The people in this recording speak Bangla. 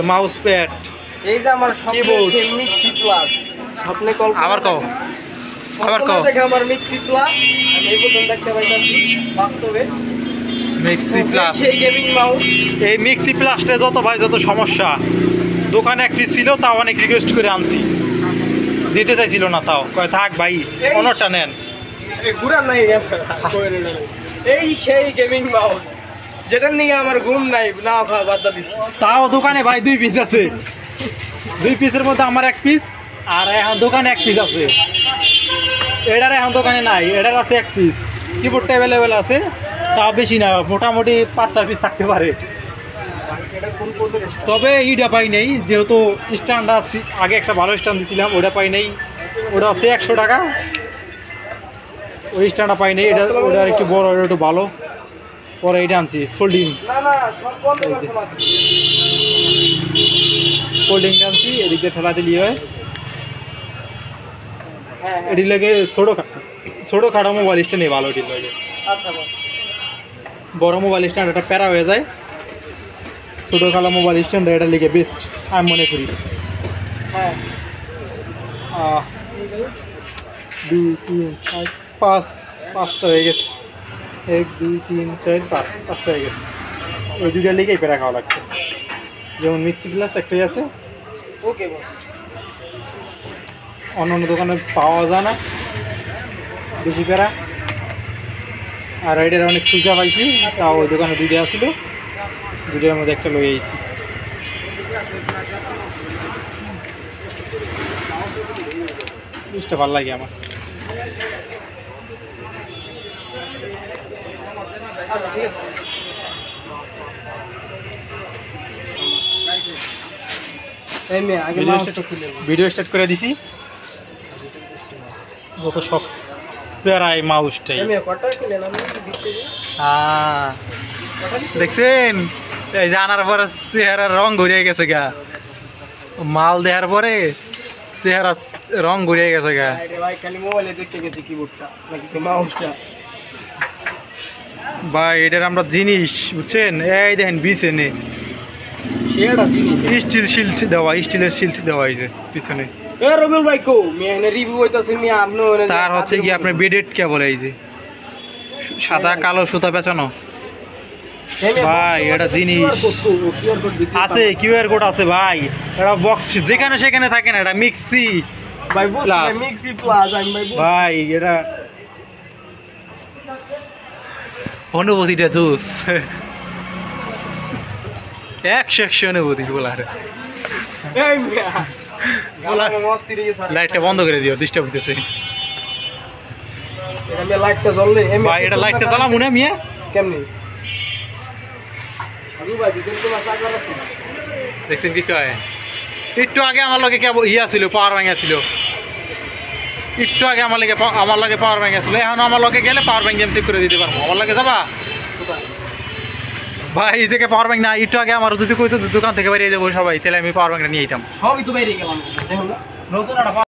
মাউস প্যাড এই যে আমার স্বপ্নের মিক্সি প্লাস স্বপ্নে কল্পনা আবার কও দেখে আমার মিক্সি প্লাস আমি এই পর্যন্ত দেখতে পাইতাছি বাস্তবে মিক্সি প্লাস সেই গেমিং মাউস। এই মিক্সি প্লাসটা যত সমস্যা দোকানে এক পিস ছিল তাও অনেক রিকোয়েস্ট করে আনছি দিতে চাইছিল না তাও কয় থাক ভাই অন্যটা নেন ঘুরান নাই এই সেই গেমিং মাউস যেটার নিয়ে আমার ঘুম নাই না খাওয়া বাদ দিছি তাও দোকানে ভাই 2 পিস আছে 2 পিসের মধ্যে আমার এক পিস আর এখন দোকানে এক পিস আছে এটার এখন দোকানে নাই এটার আছে এক পিস কিবোর্ডটা অ্যাভেলেবেল আছে তাও বেশি না মোটামুটি 5-6 পিস থাকতে পারে তবে এইটা পাই নেই যেহেতু স্ট্যান্ড আছে আগে একটা ভালো স্ট্যান্ড দিয়েছিলাম ওটা পাই নেই ওটা হচ্ছে 100 টাকা ওই স্ট্যান্ডটা পাই নেই এটা ওটা একটু বড় ওটা একটু ভালো পরে এটা আনছি ফোল্ডিংটা আনছি এদিক দিয়ে ঠেলা দিলি হয় এটি লাগে ছোটো খাটো মোবাইল স্ট্যান্ড নেই ভালো এটির লাগে বড় মোবাইল স্ট্যান্ড এটা প্যারা হয়ে যায় ছোটো খাটো মোবাইল স্ট্যান্ড এটা লেগে বেস্ট আমি মনে করি 2 3 4 5টা হয়ে গেছে 1 2 3 4 5টা হয়ে গেছে ওই দুইটার লেগেই প্যারা খাওয়া লাগছে যেমন মিক্সি গ্লাস একটাই আছে ওকে অন্য দোকানে পাওয়া যায় না বেশি প্যারা আর এটার অনেক খুঁজা পাইছি তাও ওই দোকানে দুইটা আসছিল দুইটার মধ্যে একটা লই আইছি জিনিসটা ভালো লাগে আমার ভিডিও স্টার্ট করে দিছি যত সব প্যারাই মাউসটাই দেখছেন এই জানার পরে চেহারার রং ঘুরিয়ে গেছে গা মাল দেওয়ার পরে চেহারা রং ঘুরিয়ে গেছে গা ভাই এটার আমরা জিনিস বুঝছেন এই দেখেন বিছনে স্টিল শিল্ড দেওয়া স্টিলের শিল্ড দেওয়া হয়েছে পিছনে তার হচ্ছে কি আপনার বেডেড কেবল এই যে সাদা কালো সুতা পেঁচানো ভাই এটা জিনিস আছে কিউআর কোড আছে ভাই এটা বক্স যেখানে সেখানে থাকে না এটা মিক্সি ভাই এটা অনুভূতিটা জুস 100 অনুভূতি বলার লাইটটা বন্ধ করে দিও ডিস্টার্ব হইতেছে ভাই এটা লাইটটা জ্বালামু না মিয়া কেমনি দেখছেন কি কয় একটু আগে আমার লগে ইয়া ছিল পাওয়ার ব্যাংক ছিল একটু আগে আমার লগে পাওয়ার ব্যাংক ছিল এখন আমার লগে গেলে পাওয়ার ব্যাংক চেক করে দিতে পারবো আমার লগে যাবা ভাই এই জায়গায় পাওয়ার ব্যাংক না একটু আগে আমার যদি কইতো দোকান থেকে বেরিয়ে যাবো সবাই তাহলে আমি পাওয়ার ব্যাংকটা নিয়ে যেতাম সবই তো বেরিয়ে গেলাম নতুন